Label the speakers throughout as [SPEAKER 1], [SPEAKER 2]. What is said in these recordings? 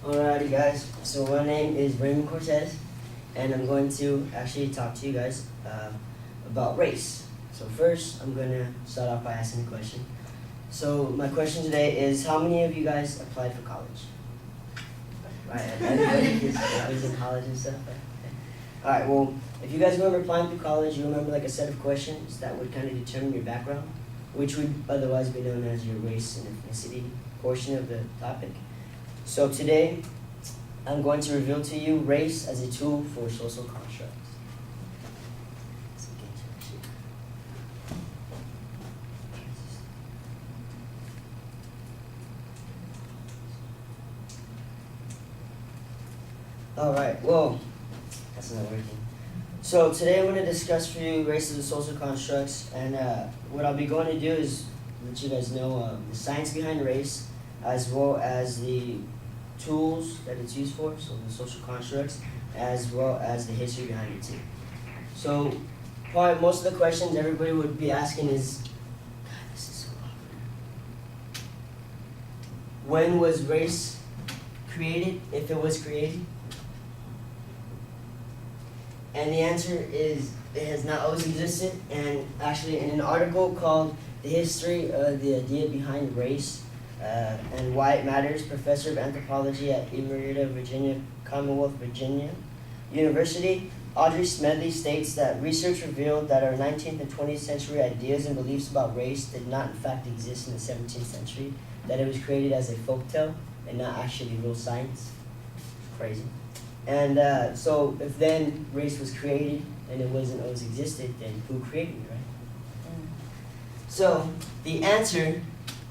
[SPEAKER 1] Alrighty guys, so my name is Raymond Cortez and I'm going to actually talk to you guys about race. So first I'm going to start off by asking a question. So my question today is, how many of you guys applied for college? Right, everybody is in college and stuff? Right? Okay. Alright, well, if you guys remember applying for college, you remember like a set of questions that would kind of determine your background, which would otherwise be known as your race and ethnicity portion of the topic. So today, I'm going to reveal to you race as a tool for social constructs. Alright, well, that's not working. So today I'm going to discuss for you race as a social constructs, and what I'll be going to do is let you guys know the science behind race, as well as the tools that it's used for, so the social constructs, as well as the history behind it too. So probably most of the questions everybody would be asking is, God, this is so awkward. When was race created, if it was created? And the answer is, it has not always existed, and actually in an article called The History of the Idea Behind Race, and Why It Matters, professor of anthropology at Emerita, Virginia, Commonwealth, Virginia University, Audrey Smedley states that research revealed that our 19th and 20th century ideas and beliefs about race did not in fact exist in the 17th century, that it was created as a folktale and not actually real science. Crazy. And so if then race was created and it wasn't always existed, then who created it, right? So the answer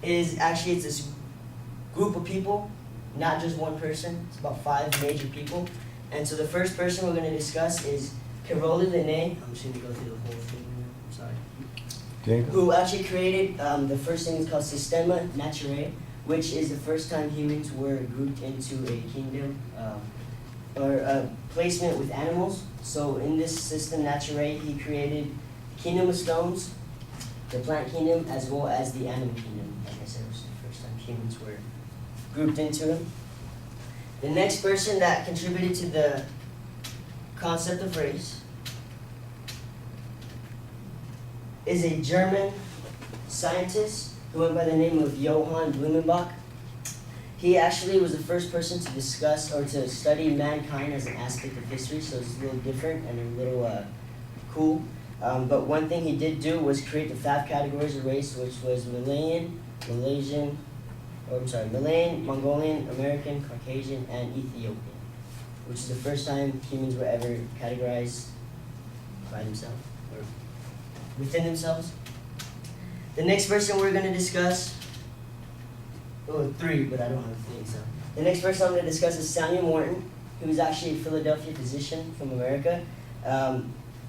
[SPEAKER 1] is actually it's this group of people, not just one person. It's about 5 major people. And so the first person we're going to discuss is Carole Linné. I'm just going to go through the whole thing. I'm sorry.
[SPEAKER 2] Okay.
[SPEAKER 1] Who actually created the first thing is called Systema Naturae, which is the first time humans were grouped into a kingdom or a placement with animals. So in this Systema Naturae, he created the kingdom of stones, the plant kingdom, as well as the animal kingdom. Like I said, it was the first time humans were grouped into him. The next person that contributed to the concept of race is a German scientist who went by the name of Johann Blumenbach. He actually was the first person to discuss or to study mankind as an aspect of history, so it's a little different and a little cool. But one thing he did do was create the 5 categories of race, which was Malayan, Mongolian, American, Caucasian, and Ethiopian, which is the first time humans were ever categorized by themselves, or within themselves. The next person we're going to discuss, 3, but I don't have 3, so. The next person I'm going to discuss is Samuel Morton, who is actually a Philadelphia physician from America.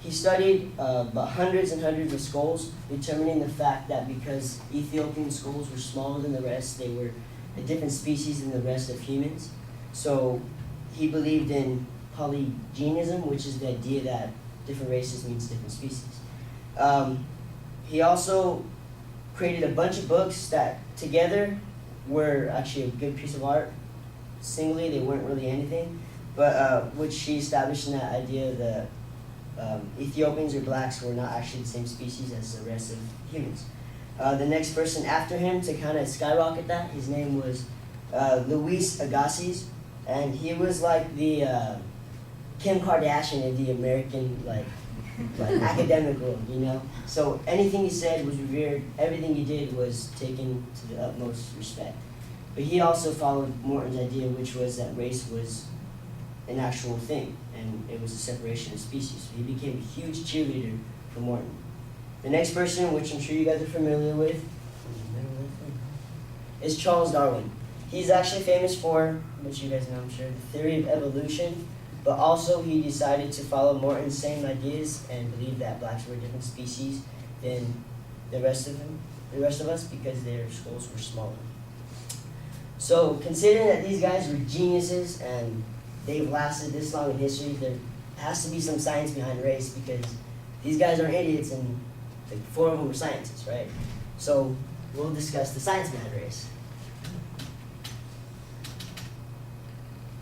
[SPEAKER 1] He studied about hundreds and hundreds of skulls, determining the fact that because Ethiopian skulls were smaller than the rest, they were a different species than the rest of humans. So he believed in polygenism, which is the idea that different races means different species. He also created a bunch of books that together were actually a good piece of art. Singly, they weren't really anything, but which he established in that idea that Ethiopians or blacks were not actually the same species as the rest of humans. The next person after him to kind of skyrocket that, his name was Louis Agassiz, and he was like the Kim Kardashian of the American like academic world, you know? So anything he said was revered, everything he did was taken to the utmost respect. But he also followed Morton's idea, which was that race was an actual thing, and it was a separation of species. So he became a huge cheerleader for Morton. The next person, which I'm sure you guys are familiar with, is Charles Darwin. He's actually famous for, which you guys know I'm sure, the theory of evolution, but also he decided to follow Morton's same ideas and believe that blacks were a different species than the rest of us because their skulls were smaller. So considering that these guys were geniuses and they've lasted this long in history, there has to be some science behind race because these guys are idiots and like 4 of them were scientists, right? So we'll discuss the science behind race.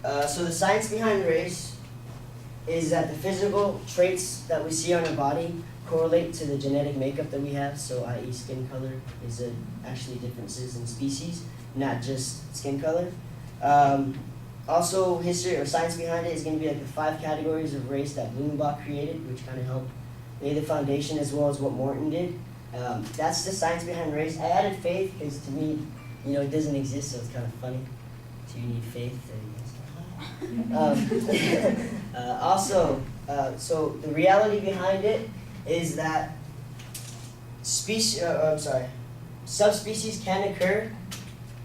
[SPEAKER 1] So the science behind race is that the physical traits that we see on our body correlate to the genetic makeup that we have. So, i.e., skin color is actually differences in species, not just skin color. Also, history or science behind it is going to be like the 5 categories of race that Blumenbach created, which kind of helped lay the foundation as well as what Morton did. That's the science behind race. I added faith because to me, it doesn't exist, so it's kind of funny. So you need faith. So the reality behind it is that subspecies can occur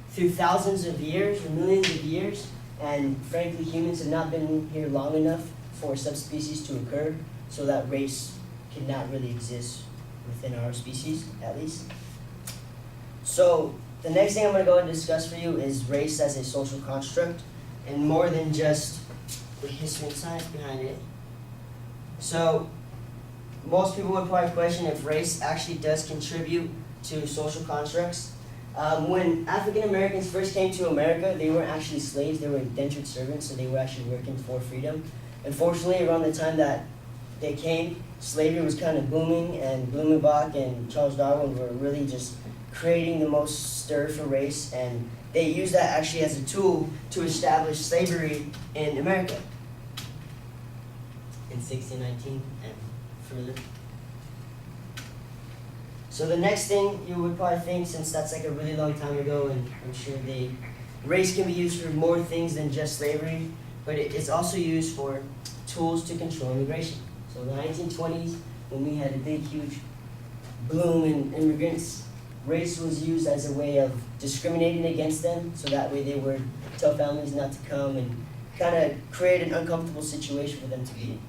[SPEAKER 1] through thousands of years or millions of years, and frankly, humans have not been here long enough for subspecies to occur, so that race cannot really exist within our species, at least. So the next thing I'm going to go and discuss for you is race as a social construct, and more than just the history and science behind it. So most people would probably question if race actually does contribute to social constructs. When African Americans first came to America, they weren't actually slaves, they were indentured servants, so they were actually working for freedom. Unfortunately, around the time that they came, slavery was kind of booming, and Blumenbach and Charles Darwin were really just creating the most stir for race, and they used that actually as a tool to establish slavery in America in 1619 and further. So the next thing you would probably think, since that's like a really long time ago, and I'm sure race can be used for more things than just slavery, but it's also used for tools to control immigration. So in the 1920s, when we had a big, huge bloom in immigrants, race was used as a way of discriminating against them, so that way they would tell families not to come and kind of create an uncomfortable situation for them to be in.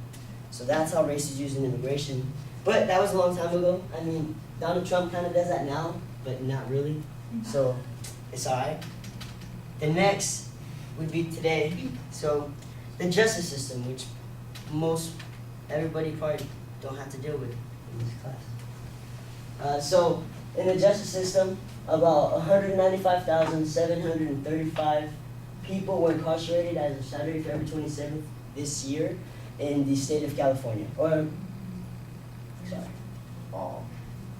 [SPEAKER 1] So that's how race is used in immigration. But that was a long time ago. I mean, Donald Trump kind of does that now, but not really. So it's all right. The next would be today. So the justice system, which everybody probably don't have to deal with in this class. So in the justice system, about 195,735 people were incarcerated as of Saturday, February 27th this year in the state of California, all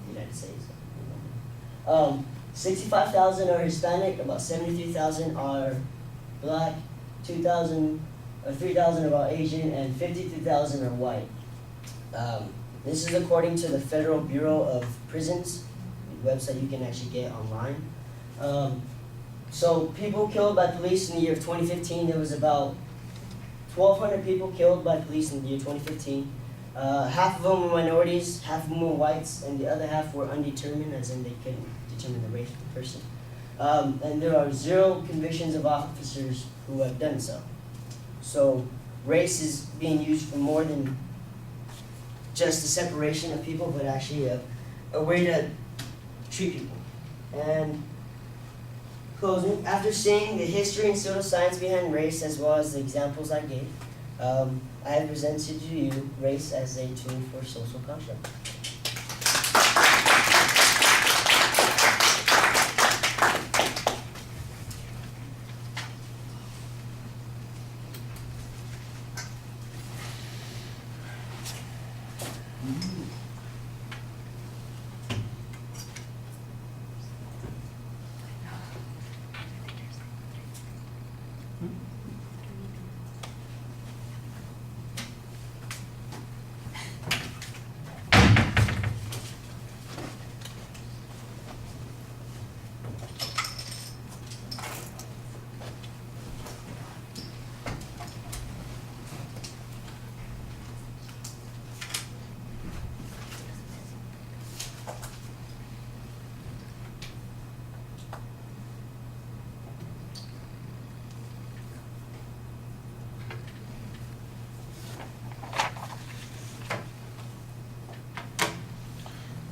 [SPEAKER 1] the United States. 65,000 are Hispanic, about 73,000 are Black, 2,000 or 3,000 are about Asian, and 52,000 are white. This is according to the Federal Bureau of Prisons, a website you can actually get online. So people killed by police in the year of 2015, there was about 1,200 people killed by police in the year 2015. Half of them were minorities, half of them were whites, and the other half were undetermined, as in they couldn't determine the race of the person. And there are 0 convictions of officers who have done so. So race is being used for more than just the separation of people, but actually a way to treat people. And closing, after seeing the history and social science behind race, as well as the examples I gave, I have presented to you race as a tool for social construct.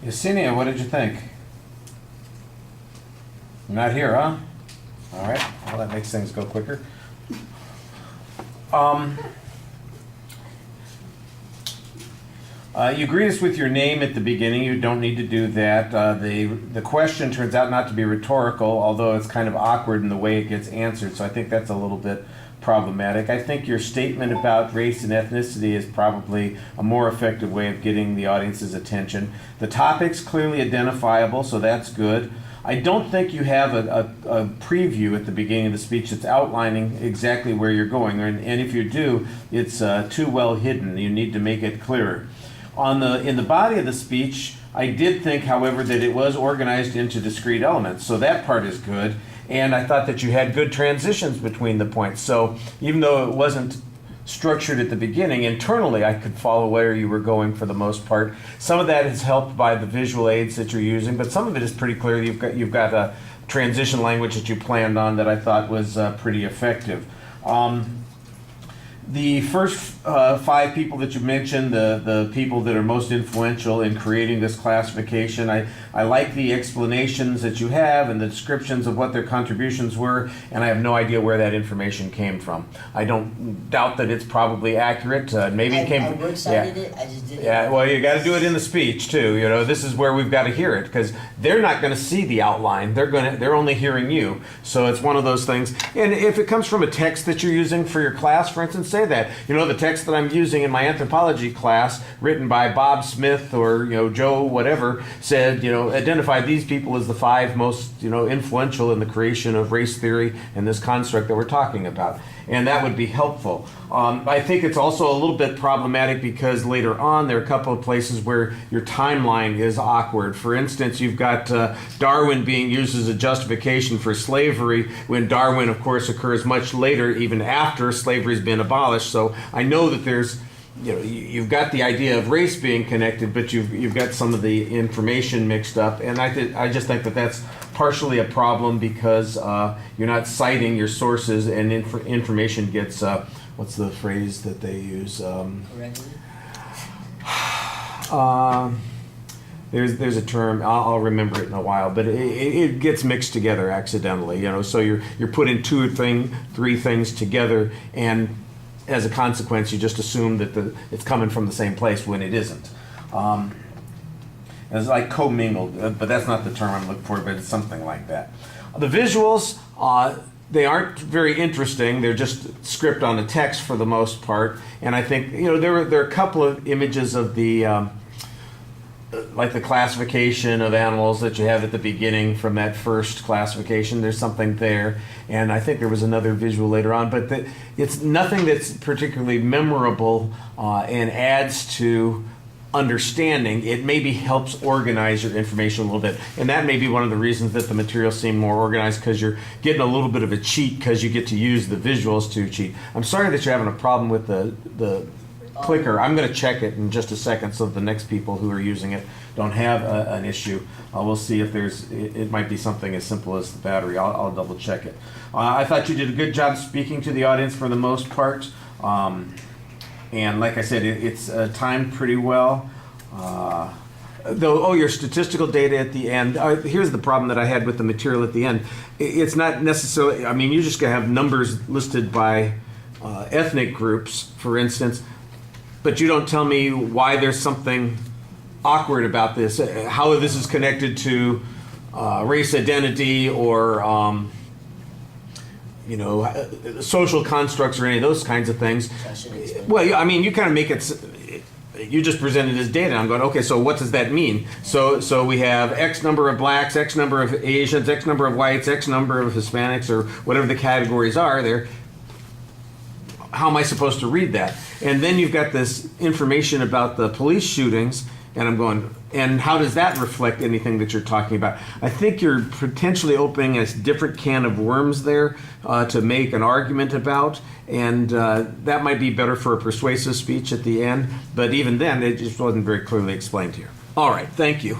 [SPEAKER 2] Yesenia, what did you think? You're not here, huh? All right. Well, that makes things go quicker. You greet us with your name at the beginning. You don't need to do that. The question turns out not to be rhetorical, although it's kind of awkward in the way it gets answered, so I think that's a little bit problematic. I think your statement about race and ethnicity is probably a more effective way of getting the audience's attention. The topic's clearly identifiable, so that's good. I don't think you have a preview at the beginning of the speech that's outlining exactly where you're going, and if you do, it's too well hidden. You need to make it clearer. In the body of the speech, I did think, however, that it was organized into discrete elements, so that part is good. And I thought that you had good transitions between the points. So even though it wasn't structured at the beginning, internally I could follow where you were going for the most part. Some of that is helped by the visual aids that you're using, but some of it is pretty clear. You've got a transition language that you planned on that I thought was pretty effective. The first 5 people that you mentioned, the people that are most influential in creating this classification, I like the explanations that you have and the descriptions of what their contributions were, and I have no idea where that information came from. I don't doubt that it's probably accurate. Maybe it came
[SPEAKER 1] I
[SPEAKER 2] from...
[SPEAKER 1] word-cited it, I just didn't.
[SPEAKER 2] Yeah, well, you got to do it in the speech too. You know, this is where we've got to hear it because they're not going to see the outline. They're only hearing you. So it's one of those things. And if it comes from a text that you're using for your class, for instance, say that. You know, the text that I'm using in my anthropology class, written by Bob Smith or Joe whatever, said identify these people as the 5 most influential in the creation of race theory and this construct that we're talking about. And that would be helpful. I think it's also a little bit problematic because later on there are a couple of places where your timeline is awkward. For instance, you've got Darwin being used as a justification for slavery when Darwin, of course, occurs much later, even after slavery's been abolished. So I know that there's you've got the idea of race being connected, but you've got some of the information mixed up, and I just think that that's partially a problem because you're not citing your sources, and information gets what's the phrase that they use?
[SPEAKER 1] Correctly?
[SPEAKER 2] There's a term, I'll remember it in a while, but it gets mixed together accidentally. So you're putting 2 or 3 things together, and as a consequence, you just assume that it's coming from the same place when it isn't. It's like commingled, but that's not the term I'm looking for, but it's something like that. The visuals, they aren't very interesting. They're just script on a text for the most part. And I think, there are a couple of images of the, like the classification of animals that you have at the beginning from that first classification. There's something there. And I think there was another visual later on, but it's nothing that's particularly memorable and adds to understanding. It maybe helps organize your information a little bit. And that may be one of the reasons that the materials seem more organized, because you're getting a little bit of a cheat because you get to use the visuals to cheat. I'm sorry that you're having a problem with the clicker. I'm going to check it in just a second so that the next people who are using it don't have an issue. We'll see if it might be something as simple as the battery. I'll double check it. I thought you did a good job speaking to the audience for the most part. And like I said, it's timed pretty well. Your statistical data at the end. Here's the problem that I had with the material at the end. It's not necessarily, you're just going to have numbers listed by ethnic groups, for instance, but you don't tell me why there's something awkward about this, how this is connected to race identity or social constructs or any of those kinds of things. Well, you kind of make it. You just presented it as data. I'm going, okay, so what does that mean? So we have X number of blacks, X number of Asians, X number of whites, X number of Hispanics, or whatever the categories are there. How am I supposed to read that? And then you've got this information about the police shootings, and I'm going, and how does that reflect anything that you're talking about? I think you're potentially opening a different can of worms there to make an argument about, and that might be better for a persuasive speech at the end, but even then, it just wasn't very clearly explained here. All right, thank you.